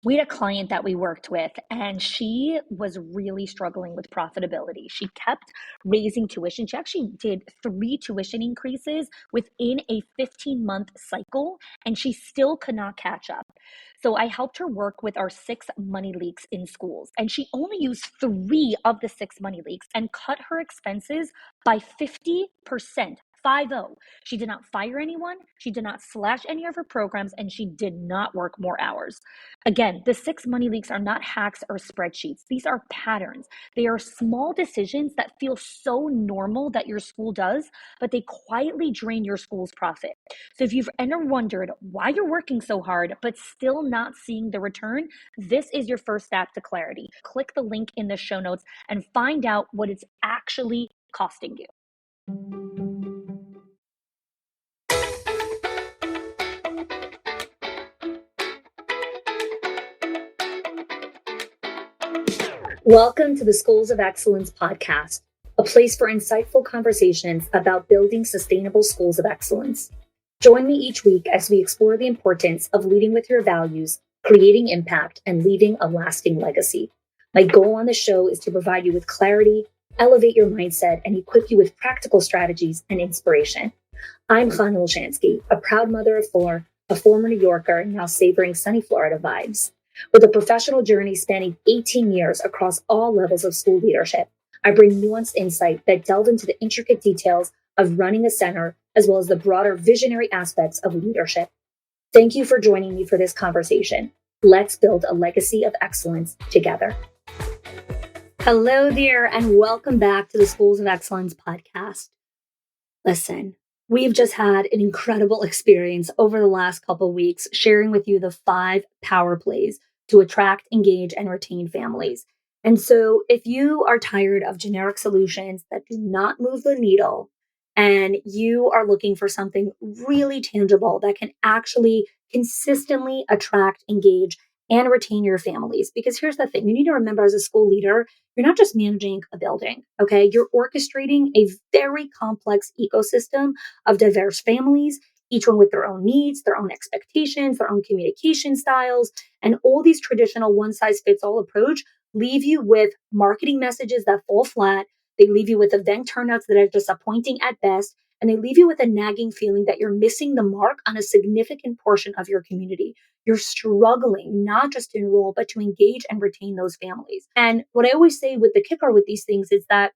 We had a client that we worked with, and she was really struggling with profitability. She kept raising tuition. She actually did 3 tuition increases within a 15-month cycle, and she still could not catch up. So I helped her work with our 6 money leaks in schools, and she only used 3 of the 6 money leaks and cut her expenses by 50%. 50. She did not fire anyone. She did not slash any of her programs, and she did not work more hours. Again, the 6 money leaks are not hacks or spreadsheets. These are patterns. They are small decisions that feel so normal that your school does, but they quietly drain your school's profit. So if you've ever wondered why you're working so hard, but still not seeing the return, this is your first step to clarity. Click the link in the show notes and find out what it's actually costing you. Welcome to the Schools of Excellence podcast, a place for insightful conversations about building sustainable schools of excellence. Join me each week as we explore the importance of leading with your values, creating impact, and leaving a lasting legacy. My goal on the show is to provide you with clarity, elevate your mindset, and equip you with practical strategies and inspiration. I'm Chana Olshansky, a proud mother of 4, a former New Yorker, now savoring sunny Florida vibes. With a professional journey spanning 18 years across all levels of school leadership, I bring nuanced insight that delve into the intricate details of running a center, as well as the broader visionary aspects of leadership. Thank you for joining me for this conversation. Let's build a legacy of excellence together. Hello there, and welcome back to the Schools of Excellence podcast. Listen, we've just had an incredible experience over the last couple of weeks sharing with you the 5 power plays to attract, engage, and retain families. And so if you are tired of generic solutions that do not move the needle, and you are looking for something really tangible that can actually consistently attract, engage, and retain your families. Because here's the thing, you need to remember as a school leader, you're not just managing a building, okay? You're orchestrating a very complex ecosystem of diverse families, each one with their own needs, their own expectations, their own communication styles, and all these traditional one-size-fits-all approach leave you with marketing messages that fall flat. They leave you with event turnouts that are disappointing at best, and they leave you with a nagging feeling that you're missing the mark on a significant portion of your community. You're struggling not just to enroll, but to engage and retain those families. And what I always say with the kicker with these things is that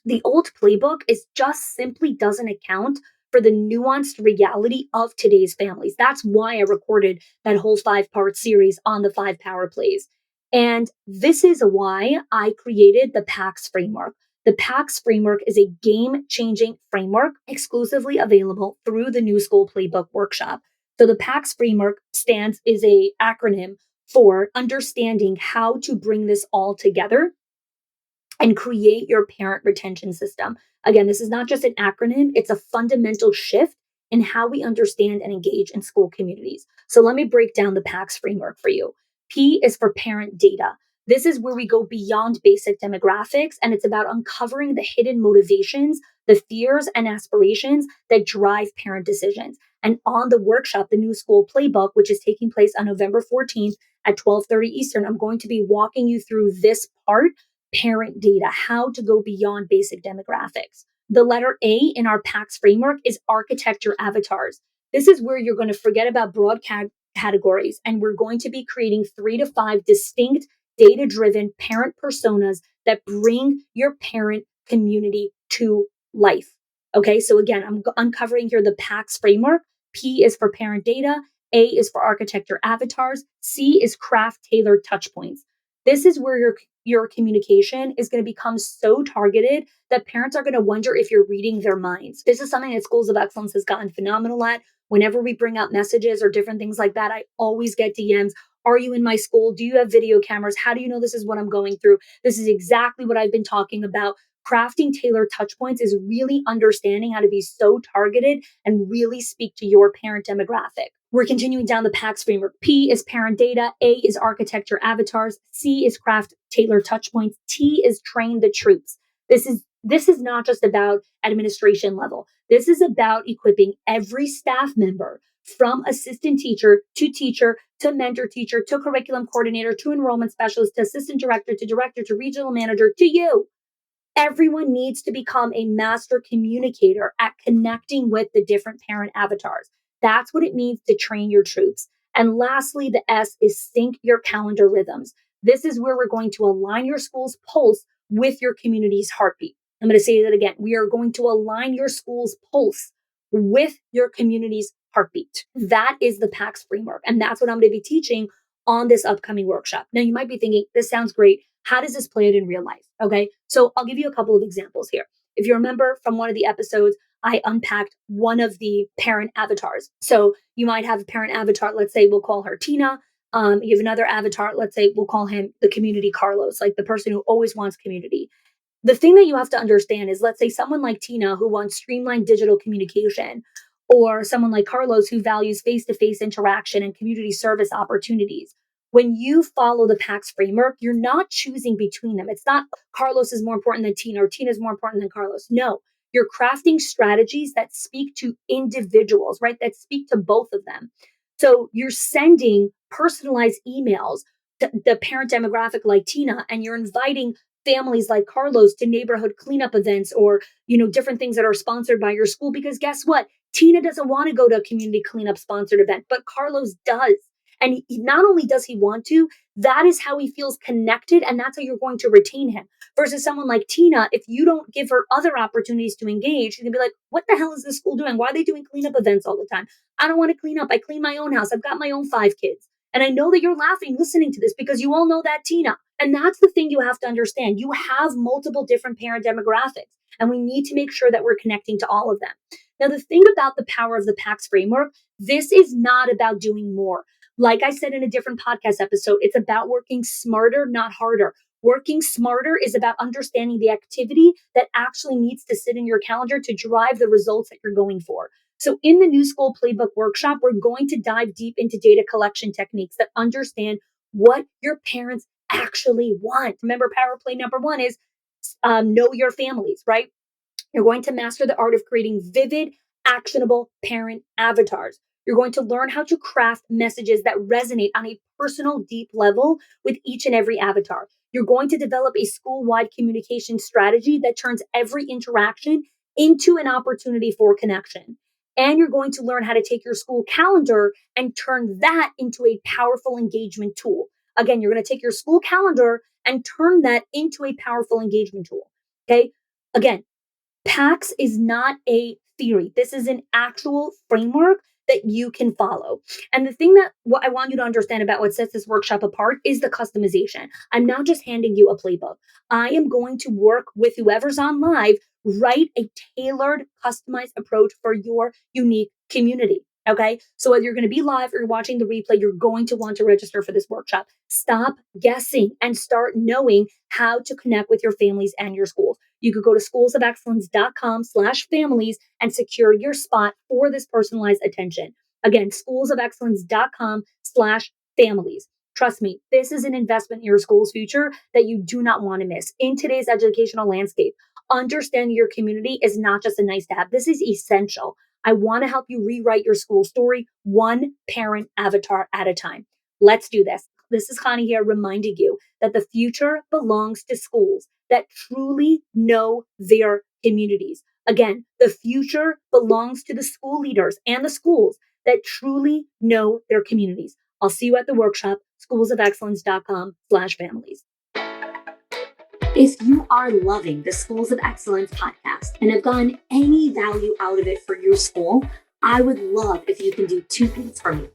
the old playbook is just simply doesn't account for the nuanced reality of today's families. That's why I recorded that whole 5-part series on the 5 power plays. And this is why I created the PACS framework. The PACS framework is a game-changing framework exclusively available through the new School Playbook Workshop. So the PACS framework is a acronym for understanding how to bring this all together and create your parent retention system. Again, this is not just an acronym, it's a fundamental shift in how we understand and engage in school communities. So let me break down the PACS framework for you. P is for parent data. This is where we go beyond basic demographics, and it's about uncovering the hidden motivations, the fears and aspirations that drive parent decisions. And on the workshop, the new School Playbook, which is taking place on November 14th at 12:30 Eastern, I'm going to be walking you through this part, parent data, how to go beyond basic demographics. The letter A in our PACS framework is architecture avatars. This is where you're going to forget about broad categories, and we're going to be creating 3 to 5 distinct data-driven parent personas that bring your parent community to life. Okay, so again, I'm uncovering here the PACS framework. P is for parent data, A is for architecture avatars, C is craft tailored touchpoints. This is where your communication is going to become so targeted that parents are going to wonder if you're reading their minds. This is something that Schools of Excellence has gotten phenomenal at. Whenever we bring out messages or different things like that, I always get DMs. Are you in my school? Do you have video cameras? How do you know this is what I'm going through? This is exactly what I've been talking about. Crafting tailored touchpoints is really understanding how to be so targeted and really speak to your parent demographic. We're continuing down the PACS framework. P is parent data. A is architecture avatars. C is craft tailored touchpoints. T is train the troops. This is not just about administration level. This is about equipping every staff member from assistant teacher to mentor teacher to curriculum coordinator to enrollment specialist to assistant director to regional manager to you. Everyone needs to become a master communicator at connecting with the different parent avatars. That's what it means to train your troops. And lastly, the S is sync your calendar rhythms. This is where we're going to align your school's pulse with your community's heartbeat. I'm going to say that again. We are going to align your school's pulse with your community's heartbeat. That is the PACS framework. And that's what I'm going to be teaching on this upcoming workshop. Now, you might be thinking, this sounds great. How does this play out in real life? Okay, so I'll give you a couple of examples here. If you remember from one of the episodes, I unpacked one of the parent avatars. So you might have a parent avatar, let's say we'll call her Tina. You have another avatar, let's say we'll call him the community Carlos, like the person who always wants community. The thing that you have to understand is, let's say someone like Tina who wants streamlined digital communication, or someone like Carlos who values face-to-face interaction and community service opportunities. When you follow the PACS framework, you're not choosing between them. It's not Carlos is more important than Tina or Tina is more important than Carlos. No, you're crafting strategies that speak to individuals, right? That speak to both of them. So you're sending personalized emails to the parent demographic like Tina, and you're inviting families like Carlos to neighborhood cleanup events or, different things that are sponsored by your school. Because guess what? Tina doesn't want to go to a community cleanup sponsored event, but Carlos does. And not only does he want to, that is how he feels connected. And that's how you're going to retain him. Versus someone like Tina, if you don't give her other opportunities to engage, she's going to be like, what the hell is this school doing? Why are they doing cleanup events all the time? I don't want to clean up. I clean my own house. I've got my own 5 kids. And I know that you're laughing listening to this because you all know that Tina. And that's the thing you have to understand. You have multiple different parent demographics, and we need to make sure that we're connecting to all of them. Now, the thing about the power of the PACS framework, this is not about doing more. Like I said in a different podcast episode, it's about working smarter, not harder. Working smarter is about understanding the activity that actually needs to sit in your calendar to drive the results that you're going for. So in the new School Playbook Workshop, we're going to dive deep into data collection techniques that understand what your parents actually want. Remember, power play number 1 is know your families, right? You're going to master the art of creating vivid, actionable parent avatars. You're going to learn how to craft messages that resonate on a personal, deep level with each and every avatar. You're going to develop a school-wide communication strategy that turns every interaction into an opportunity for connection. And you're going to learn how to take your school calendar and turn that into a powerful engagement tool. Again, you're going to take your school calendar and turn that into a powerful engagement tool. Okay? Again, PACS is not a theory. This is an actual framework that you can follow. And the thing that what I want you to understand about what sets this workshop apart is the customization. I'm not just handing you a playbook. I am going to work with whoever's on live, write a tailored, customized approach for your unique community. Okay. So whether you're going to be live or you're watching the replay, you're going to want to register for this workshop. Stop guessing and start knowing how to connect with your families and your schools. You could go to schoolsofexcellence.com/families and secure your spot for this personalized attention. Again, schoolsofexcellence.com/families. Trust me, this is an investment in your school's future that you do not want to miss. In today's educational landscape, understanding your community is not just a nice to have. This is essential. I want to help you rewrite your school story one parent avatar at a time. Let's do this. This is Connie here reminding you that the future belongs to schools that truly know their communities. Again, the future belongs to the school leaders and the schools that truly know their communities. I'll see you at the workshop, schoolsofexcellence.com/families. If you are loving the Schools of Excellence podcast and have gotten any value out of it for your school, I would love if you can do 2 things for me.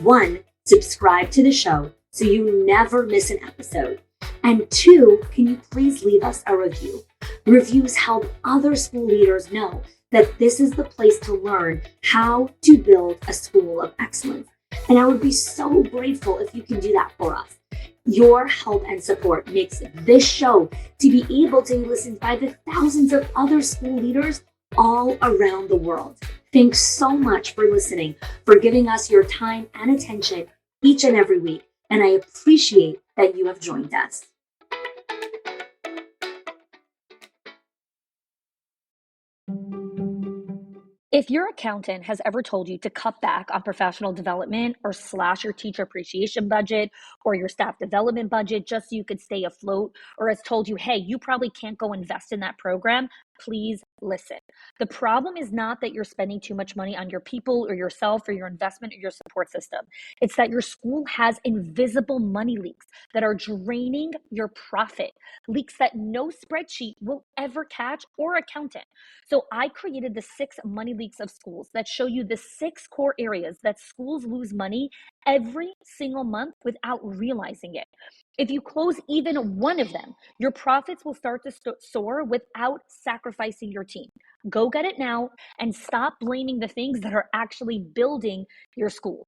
1, subscribe to the show so you never miss an episode. And 2, can you please leave us a review? Reviews help other school leaders know that this is the place to learn how to build a school of excellence. And I would be so grateful if you can do that for us. Your help and support makes this show to be able to be listened by the thousands of other school leaders all around the world. Thanks so much for listening, for giving us your time and attention each and every week. And I appreciate that you have joined us. If your accountant has ever told you to cut back on professional development or slash your teacher appreciation budget or your staff development budget just so you could stay afloat, or has told you, hey, you probably can't go invest in that program, please listen. The problem is not that you're spending too much money on your people or yourself or your investment or your support system. It's that your school has invisible money leaks that are draining your profit, leaks that no spreadsheet will ever catch or accountant. So I created the 6 money leaks of schools that show you the 6 core areas that schools lose money every single month without realizing it. If you close even one of them, your profits will start to soar without sacrificing your team. Go get it now and stop blaming the things that are actually building your school.